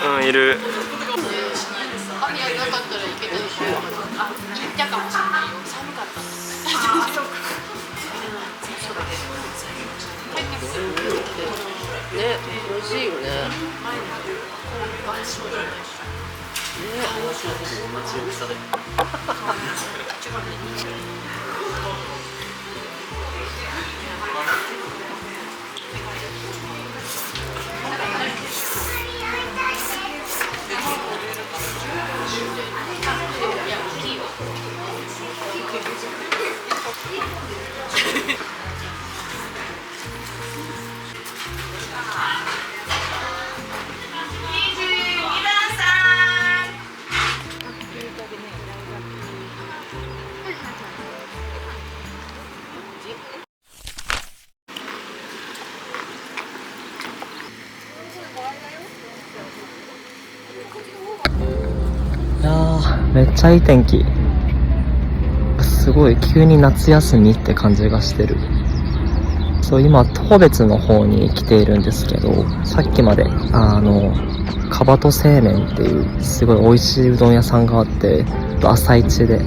うん、いる。あ、いや、なかったらいけたでしょ。あ、いたかもしれないよ。寒かった。あ、そうか。ね、美味しいよね。ね、いやー、めっちゃいい天気。すごい急に夏休みって感じがしてる。そう、今当別の方に来ているんですけど、さっきまでかばと製麺っていうすごい美味しいうどん屋さんがあって、朝一で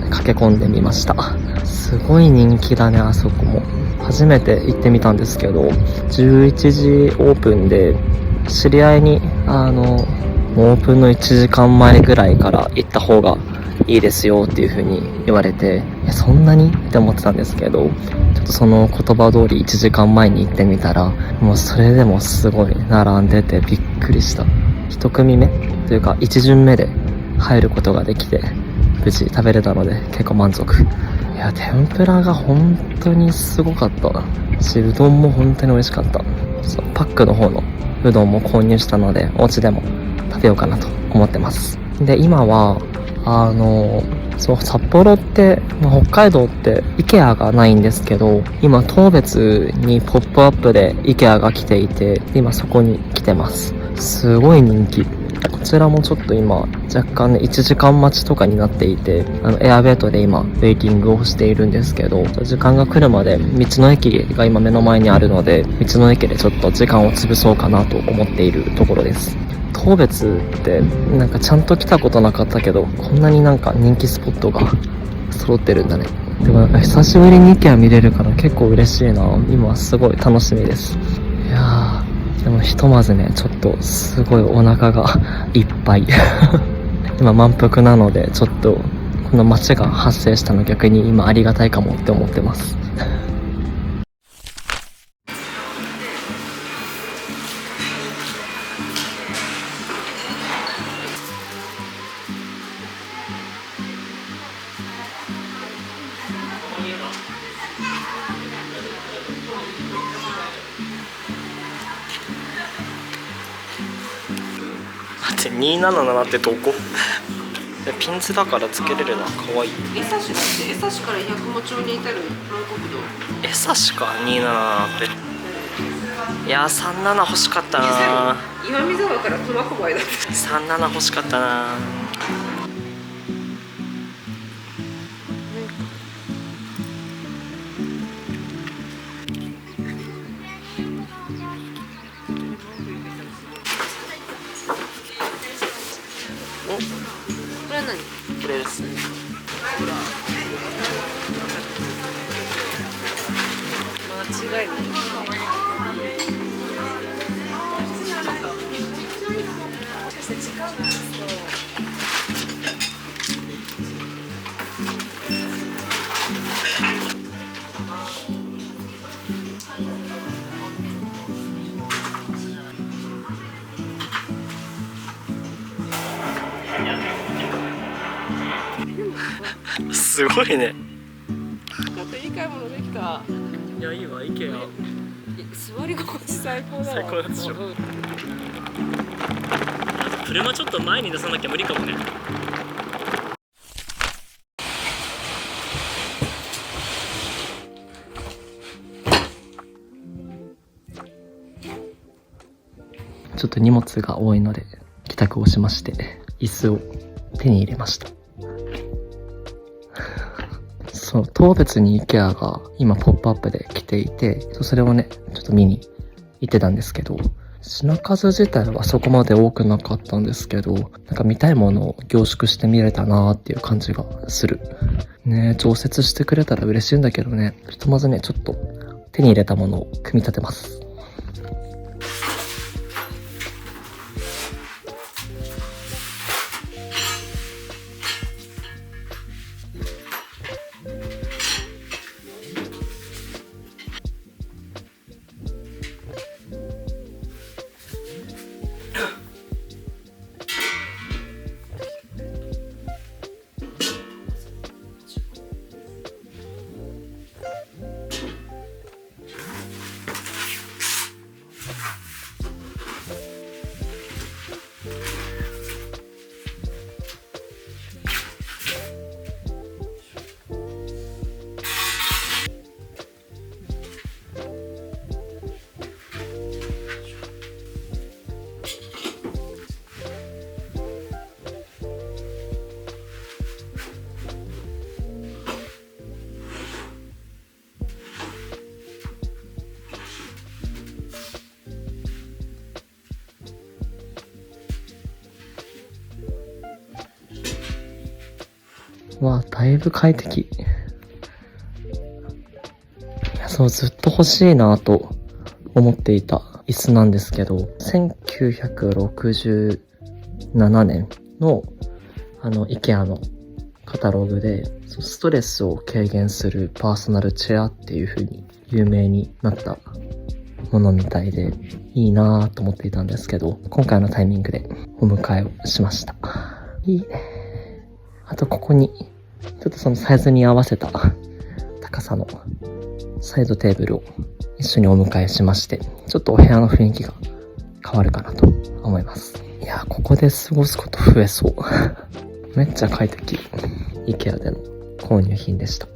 駆け込んでみました。すごい人気だね、あそこも。初めて行ってみたんですけど、11時オープンで、知り合いにオープンの1時間前ぐらいから行った方がいいですよっていう風に言われて、そんなにって思ってたんですけど、ちょっとその言葉通り1時間前に行ってみたら、もうそれでもすごい並んでてびっくりした。一組目というか一巡目で入ることができて、無事食べれたので結構満足。いや、天ぷらが本当にすごかったし、うどんも本当に美味しかった。そう、パックの方のうどんも購入したので、お家でも食べようかなと思ってます。で、今はそう、札幌って、北海道って IKEA がないんですけど、今当別にポップアップで IKEA が来ていて、今そこに来てます。すごい人気。こちらもちょっと今若干ね1時間待ちとかになっていて、エアベッドで今ウェイティングをしているんですけど、時間が来るまで道の駅が今目の前にあるので、道の駅でちょっと時間を潰そうかなと思っているところです。当別ってなんかちゃんと来たことなかったけど、こんなになんか人気スポットが揃ってるんだね。でもなんか久しぶりに IKEA 見れるから結構嬉しいな。今すごい楽しみです。いやー、でもひとまずね、ちょっとすごいお腹がいっぱい今満腹なので、ちょっとこの街が発生したの逆に今ありがたいかもって思ってますって277ってどこ？ピンズだからつけれるな。かわいい。江差だって江差から八雲町に至る南国道。江差か277って。いやー37欲しかったな。岩見沢から苫小牧だって。37欲しかったな。これは何？これですね。間違いない。すごいね。またいい買い物できた。いやいいわ、行けよ。座り心地最高だわ。最高なんでしょ。車ちょっと前に出さなきゃ無理かもね。ちょっと荷物が多いので帰宅をしまして椅子を手に入れました。そう、当別に IKEA が今ポップアップで来ていて、それをね、ちょっと見に行ってたんですけど、品数自体はそこまで多くなかったんですけど、なんか見たいものを凝縮して見れたなーっていう感じがする。ね、調節してくれたら嬉しいんだけどね、ひとまずね、ちょっと手に入れたものを組み立てます。わあ、だいぶ快適。いや、そう、ずっと欲しいなと思っていた椅子なんですけど、1967年のIKEA のカタログで、ストレスを軽減するパーソナルチェアっていう風に有名になったものみたいで、いいなぁと思っていたんですけど、今回のタイミングでお迎えをしました。いいね。あとここに、ちょっとそのサイズに合わせた高さのサイドテーブルを一緒にお迎えしまして、ちょっとお部屋の雰囲気が変わるかなと思います。いやー、ここで過ごすこと増えそう。めっちゃ快適。IKEA での購入品でした。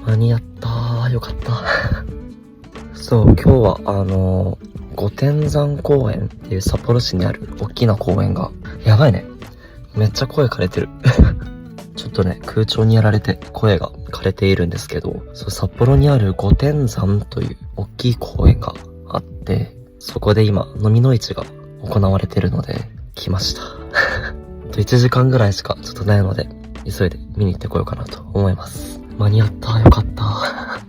間に合ったー。よかった。そう、今日は御殿山公園っていう札幌市にある大きな公園が、やばいね。めっちゃ声枯れてる。ちょっとね、空調にやられて声が枯れているんですけど、そう、札幌にある御殿山という大きい公園があって、そこで今、飲みの市が行われているので、来ました。1時間ぐらいしかちょっとないので、急いで見に行ってこようかなと思います。間に合った。よかった。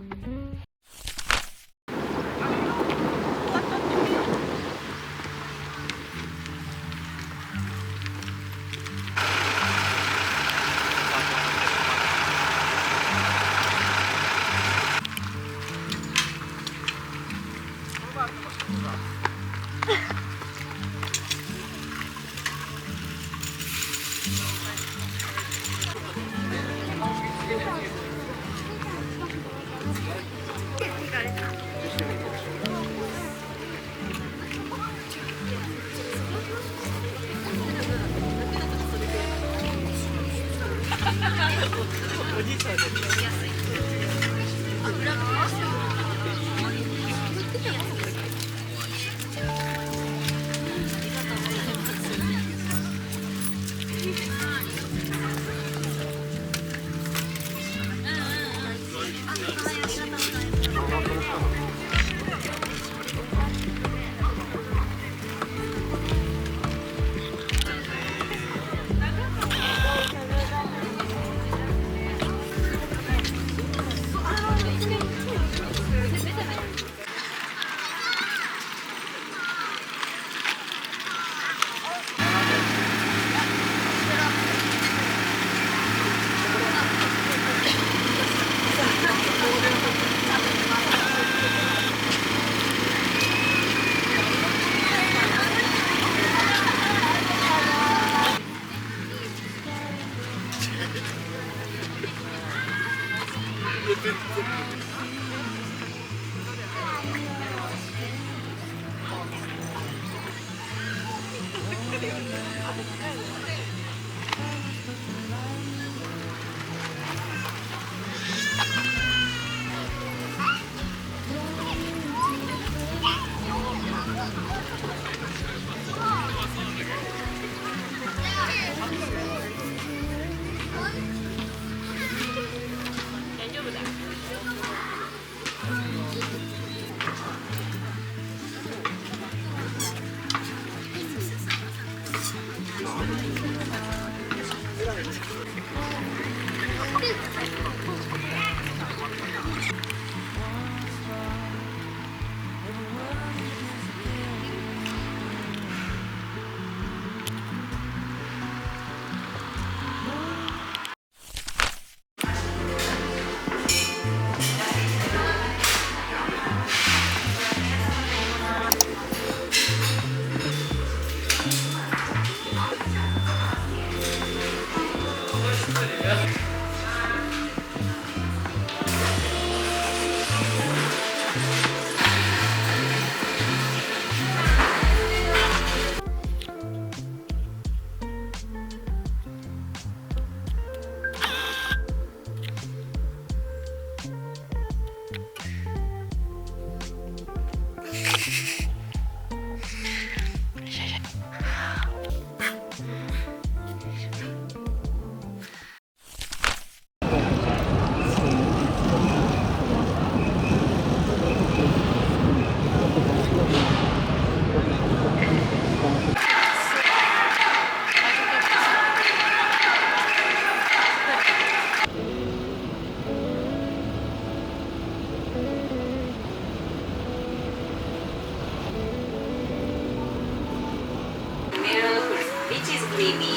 creamy.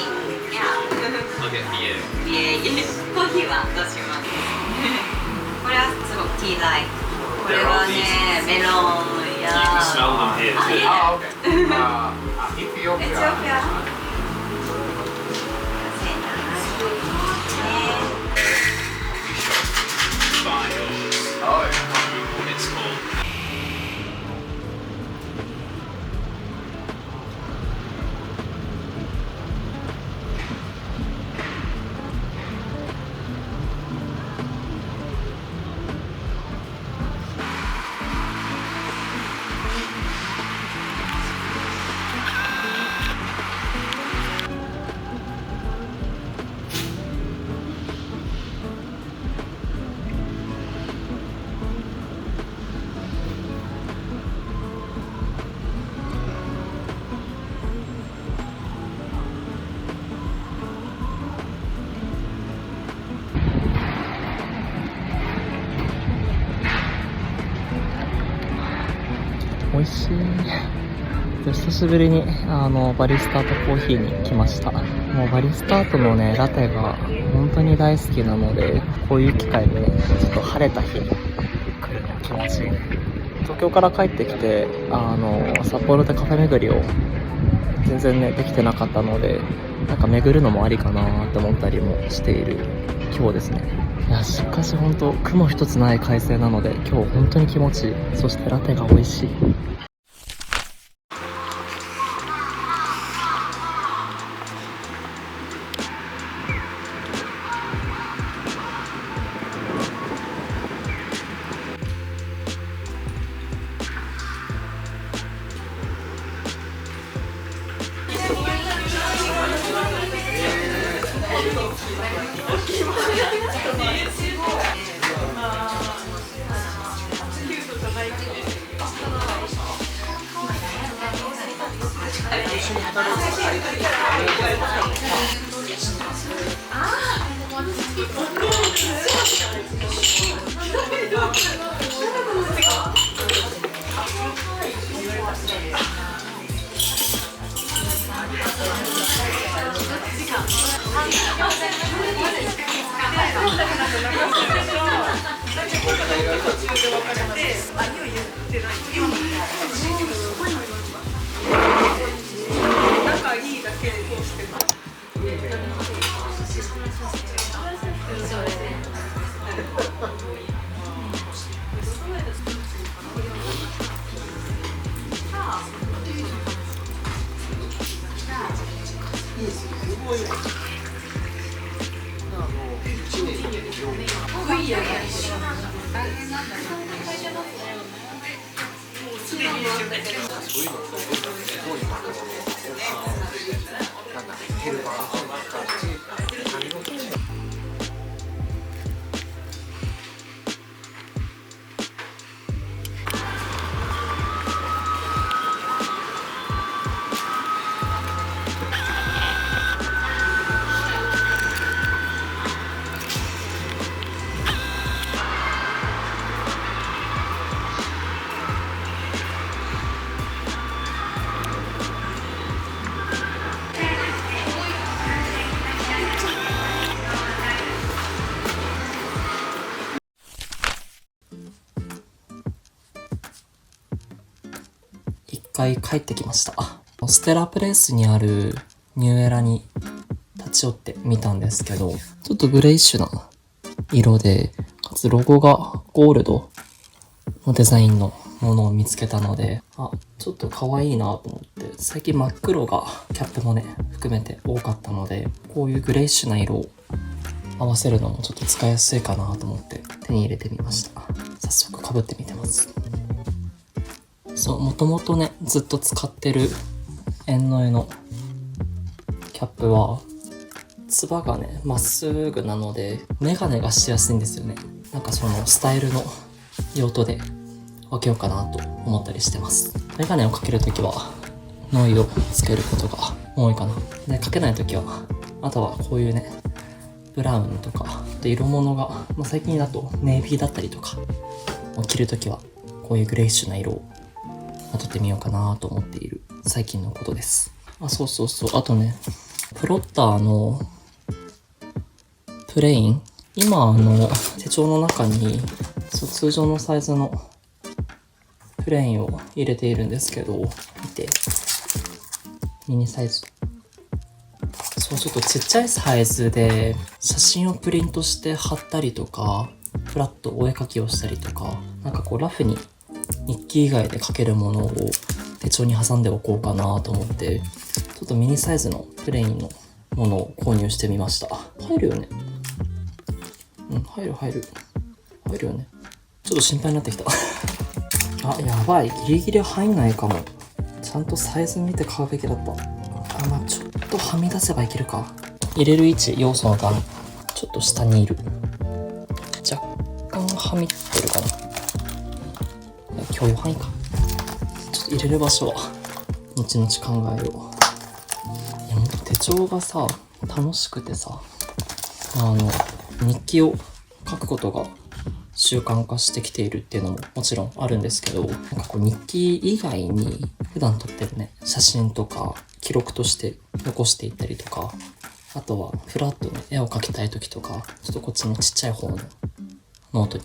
Yeah. I'll get BA. BA コーヒーはどうしますこれはすごくティーライこれはねメロンや You can smell them here too. あ、いいね Oh, okay. Ethiopia. エチオピア Find yours. Oh, yeah. It's called. 美味しい。久しぶりにバリスタートコーヒーに来ました。もうバリスタートのねラテが本当に大好きなので、こういう機会にねちょっと晴れた日に来るの気持ちいいね。東京から帰ってきて札幌でカフェ巡りを全然ねできてなかったので、なんか巡るのもありかなって思ったりもしている今日ですね。いやしかし本当雲一つない快晴なので今日本当に気持ちいい。そしてラテが美味しい。一回帰ってきました。ステラプレイスにあるニューエラに立ち寄ってみたんですけど、ちょっとグレイッシュな色で、かつロゴがゴールドのデザインのものを見つけたので、ちょっと可愛いなと思って、最近真っ黒がキャップもね含めて多かったので、こういうグレイッシュな色を合わせるのもちょっと使いやすいかなと思って手に入れてみました。早速被ってみてます。そう、もともとねずっと使ってる円の絵のキャップはつばがねまっすぐなのでメガネがしやすいんですよね。なんかそのスタイルの用途で分けようかなと思ったりしてます。メガネをかけるときはノイをつけることが多いかな。で、かけないときはあとはこういうねブラウンとかで色物が、最近だとネイビーだったりとかを着るときはこういうグレイッシュな色をまとってみようかなと思っている最近のことです。そうそうそう。あとね、プロッターのプレイン、今手帳の中に通常のサイズのプレインを入れているんですけど、見て、ミニサイズ。そう、ちょっとちっちゃいサイズで写真をプリントして貼ったりとか、フラットお絵描きをしたりとか、なんかこうラフに日記以外で書けるものを手帳に挟んでおこうかなと思って、ちょっとミニサイズのプレインのものを購入してみました。入るよね。入るよね。ちょっと心配になってきた。やばい。ギリギリ入んないかも。ちゃんとサイズ見て買うべきだった。ちょっとはみ出せばいけるか。入れる位置、要素の段、ちょっと下にいる。若干はみってるかな。許容範囲か。ちょっと入れる場所は後々考えよう。いや、ほんと手帳がさ楽しくてさ、日記を書くことが習慣化してきているっていうのももちろんあるんですけど、なんかこう日記以外に普段撮ってるね、写真とか記録として残していったりとか、あとはフラッとね、絵を描きたい時とか、ちょっとこっちのちっちゃい方のノートに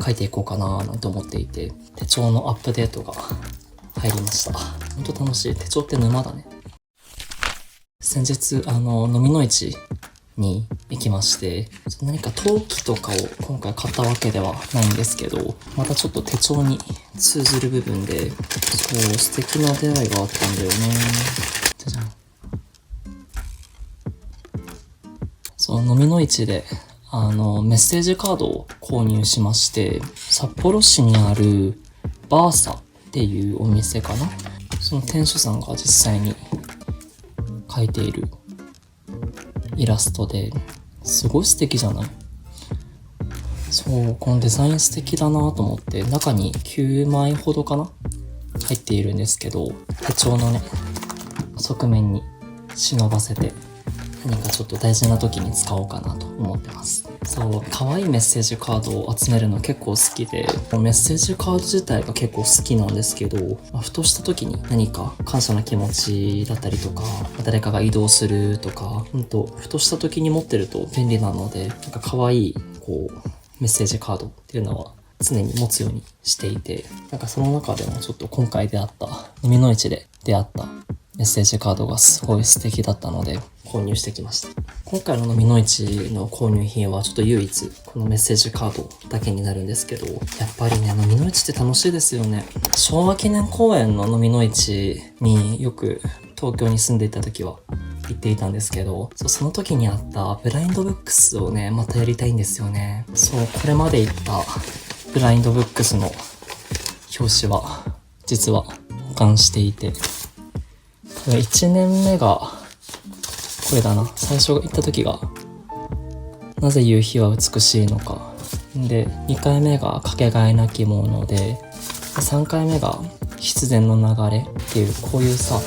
書いていこうかななんて思っていて、手帳のアップデートが入りました。ほんと楽しい。手帳って沼だね。先日、飲みの市に行きまして、何か陶器とかを今回買ったわけではないんですけど、またちょっと手帳に通ずる部分で、そう、素敵な出会いがあったんだよね。じゃじゃん。そう、飲みの市で、メッセージカードを購入しまして、札幌市にあるバーサっていうお店かな。その店主さんが実際に描いているイラストですごい素敵じゃない？そう、このデザイン素敵だなと思って、中に9枚ほどかな入っているんですけど、手帳のね、側面に忍ばせて、何かちょっと大事な時に使おうかなと思ってます。そう、可愛いメッセージカードを集めるの結構好きで、メッセージカード自体が結構好きなんですけど、ふとした時に何か感謝の気持ちだったりとか、誰かが移動するとか、ふとした時に持ってると便利なので、なんか可愛いこうメッセージカードっていうのは常に持つようにしていて、なんかその中でもちょっと今回出会った飲みの市で出会ったメッセージカードがすごい素敵だったので購入してきました。今回の飲みの市の購入品はちょっと唯一このメッセージカードだけになるんですけど、やっぱりね、飲みの市って楽しいですよね。昭和記念公園の飲みの市によく東京に住んでいた時は行っていたんですけど、その時にあったブラインドブックスをね、またやりたいんですよね。そう、これまで行ったブラインドブックスの表紙は実は保管していて、1年目がこれだな。最初行った時がなぜ夕日は美しいのかで、2回目がかけがえなきもので、3回目が必然の流れっていう、こういうさ、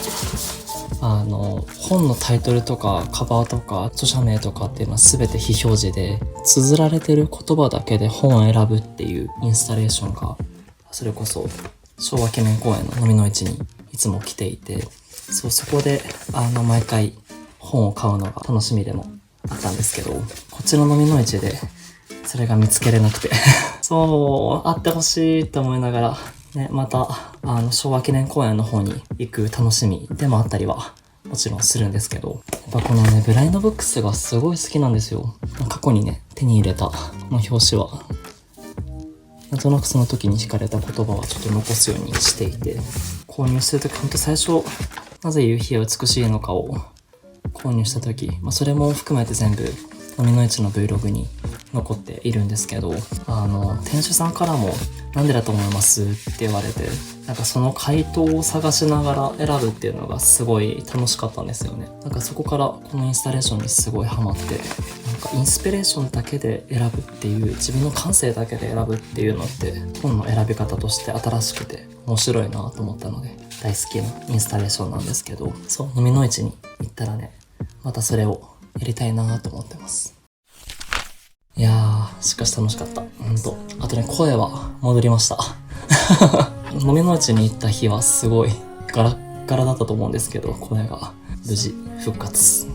本のタイトルとかカバーとか著者名とかっていうのは全て非表示で、綴られてる言葉だけで本を選ぶっていうインスタレーションが、それこそ昭和記念公園の飲みの市にいつも来ていて、そこで毎回本を買うのが楽しみでもあったんですけど、こっちの飲みの市でそれが見つけれなくてそう、あってほしいと思いながらね、また昭和記念公園の方に行く楽しみでもあったりはもちろんするんですけど、やっぱこのね、ブラインドブックスがすごい好きなんですよ。過去にね、手に入れたこの表紙はなんとなくその時に惹かれた言葉はちょっと残すようにしていて、購入するときほんと最初なぜ夕日は美しいのかを購入したとき、それも含めて全部飲みの市の Vlog に残っているんですけど、店主さんからもなんでだと思いますって言われて、なんかその回答を探しながら選ぶっていうのがすごい楽しかったんですよね。なんかそこからこのインスタレーションにすごいハマって、なんかインスピレーションだけで選ぶっていう、自分の感性だけで選ぶっていうのって本の選び方として新しくて面白いなと思ったので大好きなインスタレーションなんですけど、そう、飲みの市に行ったらね、またそれをやりたいなと思ってます。いやー、しかし楽しかった。あとね、声は戻りました。飲みの市に行った日はすごいガラッガラだったと思うんですけど、声が無事復活。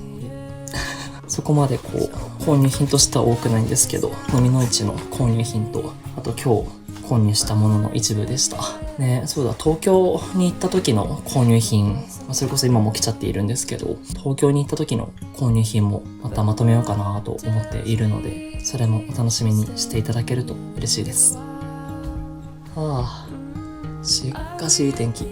そこまでこう、購入品としては多くないんですけど、飲みの市の購入品と、あと今日購入したものの一部でした。ね、そうだ、東京に行った時の購入品、それこそ今も来ちゃっているんですけど、東京に行った時の購入品もまたまとめようかなと思っているので、それもお楽しみにしていただけると嬉しいです。しかしいい天気。